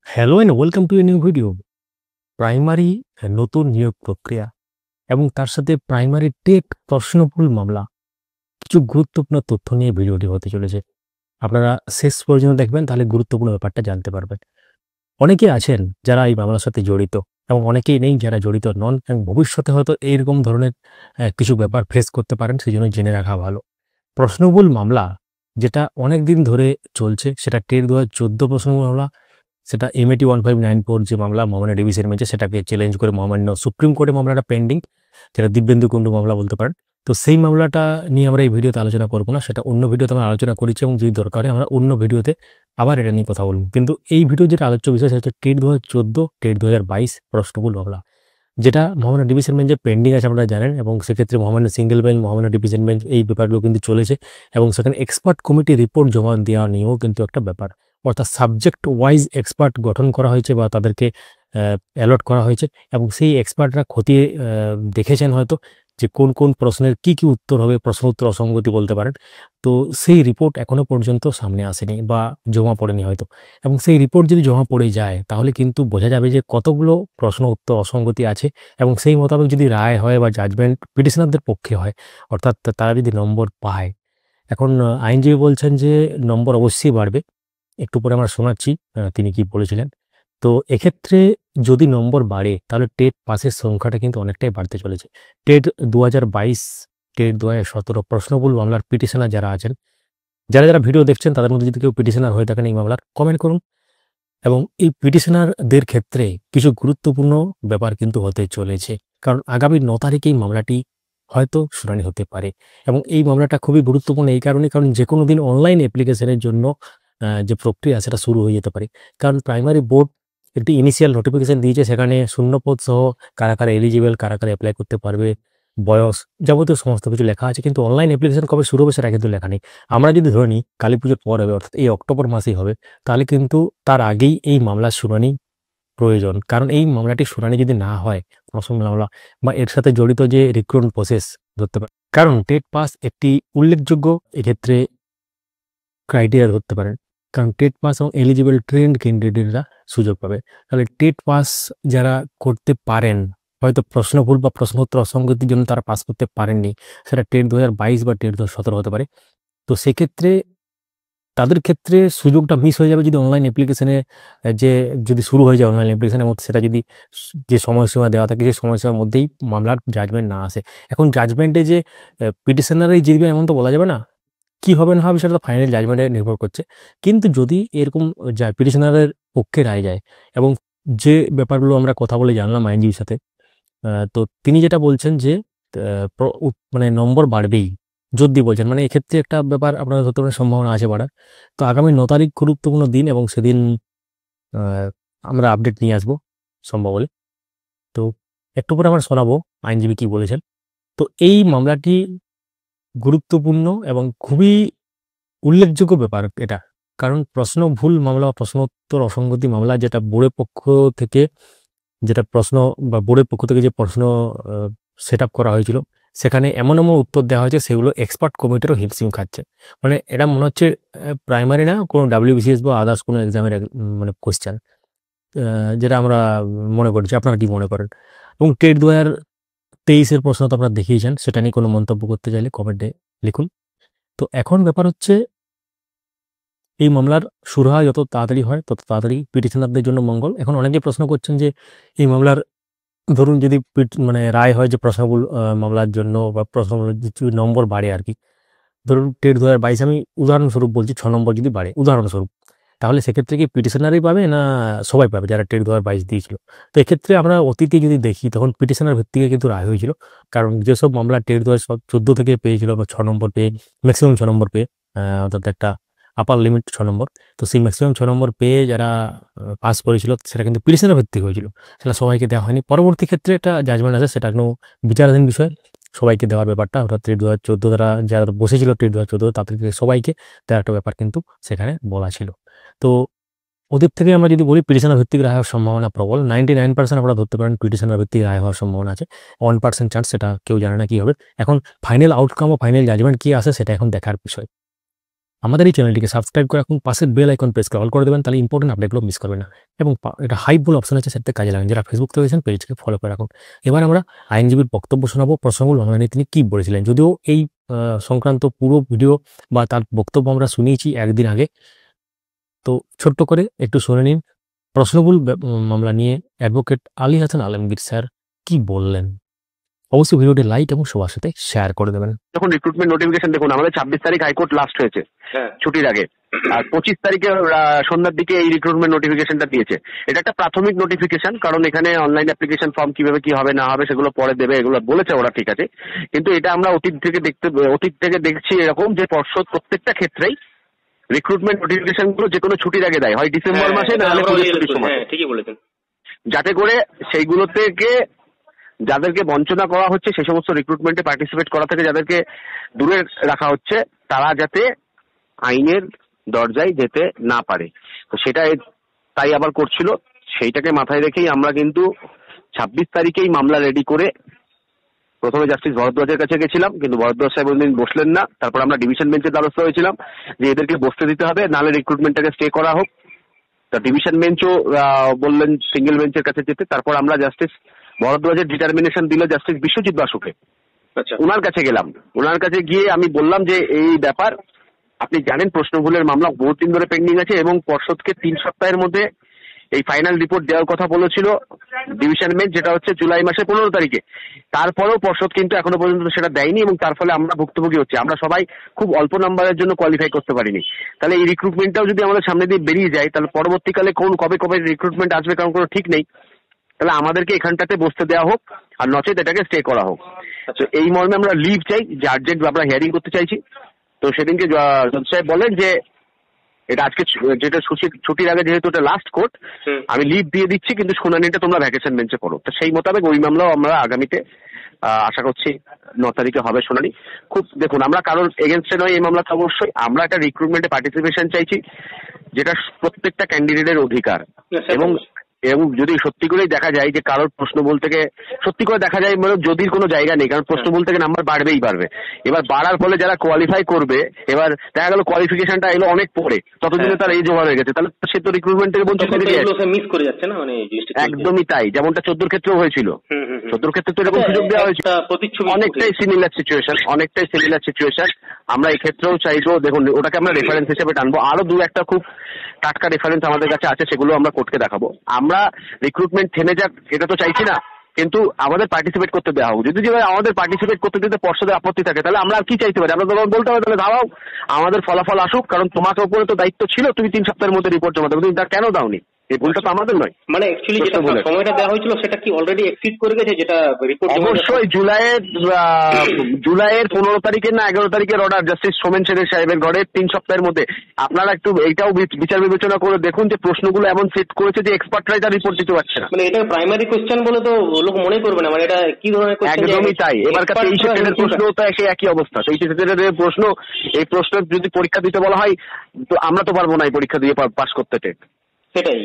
Hello and welcome to a new video. Primary নতুন নিয়োগ প্রক্রিয়া এবং তার সাথে প্রাইমারি টেট প্রশ্নভুল মামলা, কিছু গুরুত্বপূর্ণ তথ্য নিয়ে ভিডিওটি হতে চলেছে। আপনারা শেষ পর্যন্ত দেখবেন, তাহলে গুরুত্বপূর্ণ ব্যাপারটা জানতে পারবেন। অনেকেই আছেন যারা এই মামলার সাথে জড়িত এবং অনেকেই নেই যারা জড়িত নন, এবং ভবিষ্যতে হয়তো এইরকম ধরনের কিছু ব্যাপার ফেস করতে পারেন, সেই জন্য জেনে রাখা ভালো। প্রশ্নভুল মামলা যেটা অনেক দিন ধরে চলছে, সেটা টেট 2014 প্রশ্নভুল মামলা, সেটা এমএটি 1594 যে মামলা মহামান্য ডিভিশন বেঞ্চে, সেটাকে চ্যালেঞ্জ করে মহামান্য সুপ্রিম কোর্টে মামলাটা পেন্ডিং, যেটা দিব্যেন্দু কুণ্ডু মামলা বলতে পারেন। তো সেই মামলাটা নিয়ে আমরা এই ভিডিওতে আলোচনা করবো না, সেটা অন্য ভিডিওতে আমরা আলোচনা করেছি, এবং যদি দরকার হয় আমরা অন্য ভিডিওতে আবার এটা নিয়ে কথা বলবো। কিন্তু এই ভিডিও যেটা আলোচ্য বিষয়, সেটা হচ্ছে টেট 2014 টেট 2022 প্রশ্নভুল মামলা, যেটা মহামান্য ডিভিশন বেঞ্চে পেন্ডিং আছে, আপনারা জানেন। এবং সেক্ষেত্রে মহামান্য সিঙ্গেল বেঞ্চ, মহামান্য ডিভিশন বেঞ্চ, এই ব্যাপারগুলো কিন্তু চলেছে, এবং সেখানে এক্সপার্ট কমিটি রিপোর্ট জমা দেওয়া নিয়েও কিন্তু একটা ব্যাপার, অর্থাৎ সাবজেক্ট ওয়াইজ এক্সপার্ট গঠন করা হয়েছে বা তাদেরকে অ্যালট করা হয়েছে, এবং সেই এক্সপার্টরা খতিয়ে দেখেছেন হয়তো যে কোন কোন প্রশ্নের কি কি উত্তর হবে, প্রশ্ন উত্তর অসঙ্গতি বলতে পারেন। তো সেই রিপোর্ট এখনো পর্যন্ত সামনে আসেনি বা জমা পড়েনি হয়তো, এবং সেই রিপোর্ট যদি জমা পড়ে যায় তাহলে কিন্তু বোঝা যাবে যে কতগুলো প্রশ্ন উত্তর অসঙ্গতি আছে, এবং সেই মোতাবেক যদি রায় হয় বা জাজমেন্ট পিটিশনারদের পক্ষে হয়, অর্থাৎ তারা যদি নম্বর পায়। এখন আইনজীবী বলছেন যে নম্বর অবশ্যই বাড়বে, একটু পরে আমরা শোনাচ্ছি তিনি কি বলেছিলেন। তো এক্ষেত্রে যদি নম্বর বাড়ে তাহলে টেট পাসের সংখ্যাটা কিন্তু অনেকটাই বাড়তে চলেছে। টেট 2022, টেট 2017 প্রশ্নভুল মামলার পিটিশনার যারা আছেন, যারা যারা ভিডিও দেখছেন তাদের মধ্যে যদি কেউ পিটিশনার হয়ে থাকেন এই মামলার, কমেন্ট করুন। এবং এই পিটিশনারদের ক্ষেত্রে কিছু গুরুত্বপূর্ণ ব্যাপার কিন্তু হতে চলেছে, কারণ আগামী 9 তারিখেই মামলাটি হয়তো শুনানি হতে পারে। এবং এই মামলাটা খুবই গুরুত্বপূর্ণ এই কারণে, কারণ যে কোনো দিন অনলাইন অ্যাপ্লিকেশনের জন্য যে প্রক্রিয়া সেটা শুরু হয়ে যেতে পারে। কারণ প্রাইমারি বোর্ড একটি ইনিশিয়াল নোটিফিকেশন দিয়েছে, সেখানে শূন্যপদ সহ কারা কারা এলিজিবল, কারা কারা অ্যাপ্লাই করতে পারবে, বয়স, যাবতীয় সমস্ত কিছু লেখা আছে। কিন্তু অনলাইন অ্যাপ্লিকেশন কবে শুরু হবে সেটা কিন্তু লেখা নেই। আমরা যদি ধরে নিই কালী পুজোর পর হবে, অর্থাৎ এই অক্টোবর মাসেই হবে, তাহলে কিন্তু তার আগেই এই মামলার শুনানি প্রয়োজন। কারণ এই মামলাটির শুনানি যদি না হয়, প্রথম মামলা বা এর সাথে জড়িত যে রিক্রুটমেন্ট প্রসেস ধরতে পারে, কারণ টেট পাস একটি উল্লেখযোগ্য এক্ষেত্রে ক্রাইটেরিয়া ধরতে পারেন। কারণ টেট পাস এবং এলিজিবল ট্রেন্ড ক্যান্ডিডেটরা সুযোগ পাবে। তাহলে টেট পাস যারা করতে পারেন, হয়তো প্রশ্নভুল বা প্রশ্নোত্তর অসঙ্গতির জন্য তারা পাস করতে পারেননি, সেটা টেট 2022 বা টেট 2017 হতে পারে। তো সেক্ষেত্রে তাদের ক্ষেত্রে সুযোগটা মিস হয়ে যাবে যদি অনলাইন অ্যাপ্লিকেশনে যে যদি শুরু হয়ে যায় অনলাইন অ্যাপ্লিকেশনের মধ্যে, সেটা যদি যে সময়সীমা দেওয়া থাকে সেই সময়সীমার মধ্যেই মামলার জাজমেন্ট না আসে। এখন জাজমেন্টে যে পিটিশনারই জিতবে এমন তো বলা যাবে না, কি হবে না হবে সেটা তো ফাইনাল জাজমেন্টে নির্ভর করছে। কিন্তু যদি এরকম পিটিশনারের পক্ষে রায় যায়, এবং যে ব্যাপারগুলো আমরা কথা বলে জানলাম আইনজীবীর সাথে, তো তিনি যেটা বলছেন যে মানে নম্বর বাড়বেই, যদি বলছেন, মানে এক্ষেত্রে একটা ব্যাপার আপনার ধরতে পারেন সম্ভাবনা আছে বাড়ার। তো আগামী 9 তারিখ গুরুত্বপূর্ণ দিন, এবং সেদিন আহ, আমরা আপডেট নিয়ে আসবো সম্ভব হলে। তো একটু পরে আমরা শোনাবো আইনজীবী কি বলেছেন। তো এই মামলাটি গুরুত্বপূর্ণ এবং খুবই উল্লেখযোগ্য ব্যাপার এটা, কারণ প্রশ্ন ভুল মামলা বা প্রশ্নোত্তর অসঙ্গতি মামলা, যেটা বোর্ডের পক্ষ থেকে যেটা প্রশ্ন বা বোর্ডের পক্ষ থেকে যে প্রশ্ন সেট আপ করা হয়েছিল, সেখানে এমন এমন উত্তর দেওয়া হয়েছে সেগুলো এক্সপার্ট কমিটিরও হিমশিম খাচ্ছে। মানে এটা মনে হচ্ছে প্রাইমারি না, কোনো ডাব্লিউবিসিএস বা আদার্স কোনো এক্সামের মানে কোয়েশ্চেন, যেটা আমরা মনে করছি। আপনারা কি মনে করেন? এবং টেট 2023-এর প্রশ্ন তো আপনারা দেখিয়েছেন, সেটা নিয়ে কোনো মন্তব্য করতে চাইলে কমেন্টে লিখুন। তো এখন ব্যাপার হচ্ছে এই মামলার শুরু হয় যত তাড়াতাড়ি হয় তত তাড়াতাড়ি পিটিশনারদের জন্য মঙ্গল। এখন অনেকে প্রশ্ন করছেন যে এই মামলার ধরুন যদি মানে রায় হয় যে প্রশ্নগুলো মামলার জন্য বা প্রশ্নগুলো যদি নম্বর বাড়ে আর কি, ধরুন টেট 2022 আমি উদাহরণস্বরূপ বলছি, 6 নম্বর যদি বাড়ে উদাহরণস্বরূপ, তাহলে সেক্ষেত্রে কি পিটিশনারই পাবে না সবাই পাবে যারা টেট 2022 দিয়েছিল? তো এক্ষেত্রে আমরা অতীতে যদি দেখি, তখন পিটিশনার ভিত্তিকে কিন্তু রায় হয়েছিল। কারণ যেসব মামলা টেট 2014 থেকে পেয়েছিল বা 6 নম্বর পেয়ে, ম্যাক্সিমাম 6 নম্বর পেয়ে, অর্থাৎ একটা আপার লিমিট 6 নম্বর, তো সেই ম্যাক্সিমাম 6 নম্বর পেয়ে যারা পাস করেছিল, সেটা কিন্তু পিটিশনার ভিত্তিক হয়েছিল, সেটা সবাইকে দেওয়া হয়নি। পরবর্তী ক্ষেত্রে একটা জাজমেন্ট আছে, সেটা কোনো বিচারাধীন বিষয়, সবাইকে দেওয়ার ব্যাপারটা, অর্থাৎ টেট 2014 দ্বারা যারা বসেছিল টেট 2014, তাদেরকে সবাইকে দেওয়ার একটা ব্যাপার কিন্তু সেখানে বলা ছিল। তো ওদের থেকে আমরা যদি বলি পিটিশনার ভিত্তিক রায় হওয়ার সম্ভাবনা প্রবল, 99% আপনারা ধরতে পারেন পিটিশনার ভিত্তিক রায় হওয়ার সম্ভাবনা আছে। 1% চান্স, সেটা কেউ জানে না কি হবে। এখন ফাইনাল আউটকাম ও ফাইনাল জাজমেন্ট কি আসে সেটা এখন দেখার বিষয়। আমাদের এই চ্যানেলটিকে সাবস্ক্রাইব করে রাখুন, পাশের বেল আইকন প্রেস করে অল করে দেবেন, তাহলে ইম্পর্টেন্ট আপডেটগুলো মিস করবেন না। এবং এটা হাইপ বলে অপশন আছে, সেটাতে কাজে লাগান। যারা ফেসবুক থেকে রয়েছেন পেজটিকে ফলো করে রাখুন। এবার আমরা আইনজীবীর বক্তব্য শোনাবো প্রসঙ্গমূল মামলা নিয়ে তিনি কী বলেছিলেন। যদিও এই সংক্রান্ত পুরো ভিডিও বা তার বক্তব্য আমরা শুনিয়েছি একদিন আগে, তো ছোট্ট করে একটু শুনে নিন প্রশ্নমূল মামলা নিয়ে অ্যাডভোকেট আলী হাসান আলমগীর স্যার কি বললেন। অবশ্যই ভিডিওটি লাইক এবং সবার সাথে শেয়ার করে দেবেন। যখন রিক্রুটমেন্ট নোটিফিকেশন দেখুন, আমাদের 26 তারিখ হাইকোর্ট লাস্ট হয়েছে ছুটির আগে, আর 25 তারিখে সন্ধ্যার দিকে এই রিক্রুটমেন্ট নোটিফিকেশনটা দিয়েছে। এটা একটা প্রাথমিক নোটিফিকেশন, কারণ এখানে অনলাইন অ্যাপ্লিকেশন ফর্ম কিভাবে কি হবে না হবে সেগুলো পরে দেবে, এগুলো বলেছে ওরা, ঠিক আছে। কিন্তু এটা আমরা অতীত থেকে দেখছি এরকম যে পর্ষদ প্রত্যেকটা ক্ষেত্রেই রিক্রুটমেন্ট নোটিফিকেশন গুলো যে কোনো ছুটির আগে দেয়, হয় ডিসেম্বর মাসে না হলে ছুটির সময়, ঠিকই বলেছেন, যাতে করে সেইগুলো থেকে যাদেরকে বঞ্চনা করা হচ্ছে, সেই সমস্ত রিক্রুটমেন্টে পার্টিসিপেট করা থেকে যাদেরকে দূরে রাখা হচ্ছে, তারা যাতে আইনের দরজায় যেতে না পারে। তো সেটা তাই আবার করছিল, সেইটাকে মাথায় রেখেই আমরা কিন্তু 26 তারিখেই মামলা রেডি করে প্রথমে জাস্টিস ভরদ্বাজের কাছে গেছিলাম, কিন্তু ভরদ্বাজ সাহেব ওই দিন বসলেন না। তারপর আমরা ডিভিশন বেঞ্চের দ্বারস্থ হয়েছিলাম যে এদেরকে বসতে দিতে হবে, নাহলে রিক্রুটমেন্টটাকে স্টে করা হোক। তা ডিভিশন বেঞ্চও বললেন সিঙ্গেল বেঞ্চের কাছে যেতে। তারপর আমরা জাস্টিস ভরদ্বাজের ডিটারমিনেশন দিল জাস্টিস বিশ্বজিৎ বাসুকে, ওনার কাছে গেলাম। ওনার কাছে গিয়ে আমি বললাম যে এই ব্যাপার, আপনি জানেন প্রশ্নভুলের মামলা বহুত দিন ধরে পেন্ডিং আছে এবং পর্ষদকে 3 সপ্তাহের মধ্যে এই ফাইনাল রিপোর্ট দেওয়ার কথা বলেছিল ডিভিশন বেঞ্চ, যেটা হচ্ছে জুলাই মাসের 15 তারিখে। তারপরেও পর্ষদ কিন্তু এখনো পর্যন্ত সেটা দেয়নি এবং তার ফলে আমরা ভুক্তভোগী হচ্ছে। আমরা সবাই খুব অল্প নাম্বারের জন্য কোয়ালিফাই করতে পারিনি। তাহলে এই রিক্রুটমেন্টটাও যদি আমাদের সামনে দিয়ে বেরিয়ে যায়, তাহলে পরবর্তীকালে কবে রিক্রুটমেন্ট আসবে কারণ কোনো ঠিক নেই। তাহলে আমাদেরকে এখানটাতে বসতে দেওয়া হোক, আর নচেত এটাকে স্টে করা হোক। তো এই মর্মে আমরা লিভ চাই, যে আর্জেন্ট আমরা হিয়ারিং করতে চাইছি। তো সেদিনকে জজ সাহেব বলেন যে এটা আজকে যেটা ছুটির আগে যেহেতু এটা লাস্ট কোর্ট, আমি লিভ দিয়ে দিচ্ছি, কিন্তু শুনানিটা তোমরা ভ্যাকেশন বেঞ্চে করো। তো সেই মোতাবেক ওই মামলাও আমরা আগামীতে আশা করছি 9 তারিখে হবে শুনানি। খুব দেখুন, আমরা কারোর এগেনস্টে নয় এই মামলাতে, অবশ্যই আমরা একটা রিক্রুটমেন্টে পার্টিসিপেশন চাইছি, যেটা প্রত্যেকটা ক্যান্ডিডেটের অধিকার। এবং যদি সত্যি করেই দেখা যায় যে কারোর প্রশ্নভুল থেকে সত্যি করে দেখা যায়, মানে যদির কোনো জায়গা নেই, কারণ প্রশ্নভুল থেকে নাম্বার বাড়বে। এবার বাড়ার ফলে যারা কোয়ালিফাই করবে, এবার দেখা গেল কোয়ালিফিকেশনটা এলো অনেক পরে, ততদিনে তার এজ ওভার হয়ে গেছে, তাহলে সে তো রিক্রুটমেন্ট থেকে বঞ্চিত মিস করে যাচ্ছে না, মানে একদমই তাই। যেমনটা 14 ক্ষেত্রেও হয়েছিল, 14 ক্ষেত্রে তো এরকম সুযোগ দেওয়া হয়েছিল, অনেকটাই সিমিলার সিচুয়েশন। আমরা এই ক্ষেত্রেও চাইবো, দেখুন ওটাকে আমরা রেফারেন্স হিসেবে টানবো। আরো 2-1টা খুব টাটকা রেফারেন্স আমাদের কাছে আছে, সেগুলো আমরা কোর্টকে দেখাবো। আমরা রিক্রুটমেন্ট থেমে যাক এটা তো চাইছি না, কিন্তু আমাদের পার্টিসিপেট করতে দেওয়া হোক। যদি আমাদের পার্টিসিপেট করতে দিতে পর্ষদের আপত্তি থাকে, তাহলে আমরা আর কি চাইতে পারি? আমরা তখন বলতে হবে তাহলে ধাওয়াও, আমাদের ফলাফল আসুক, কারণ তোমাকে উপরে তো দায়িত্ব ছিল, তুমি 3 সপ্তাহের মধ্যে রিপোর্ট জমা দেবে, তুমি তা কেন দাওনি? এই ভুলটা তো আমাদের নয়। মানে অ্যাকচুয়ালি যেটা সময়টা দেওয়া হয়েছিল সেটা কি অলরেডি এক্সিড করে গেছে, যেটা রিপোর্ট অবশ্যই জুলাইয়ের 15 তারিখের না 11 তারিখের অর্ডার জাস্টিস সোমেন সেনের সাহেবের ঘরে 3 সপ্তাহের মধ্যে। আপনারা একটু এইটাও বিচার বিবেচনা করে দেখুন যে প্রশ্নগুলো এমন সেট করেছে যে এক্সপার্টরাই তার রিপোর্ট দিতে পারছে না। মানে এটা প্রাইমারি কোশ্চেন বলে তো লোক মনে করবে না, মানে এটা কি ধরনের কোশ্চেন? একদমই তাই। এবার 23 সেকেন্ডের প্রশ্ন তো একই অবস্থা, 23 সেকেন্ডের প্রশ্ন। এই প্রশ্ন যদি পরীক্ষা দিতে বলা হয়, তো আমরা তো পারবো না এই পরীক্ষা দিয়ে পাস করতে। সেটাই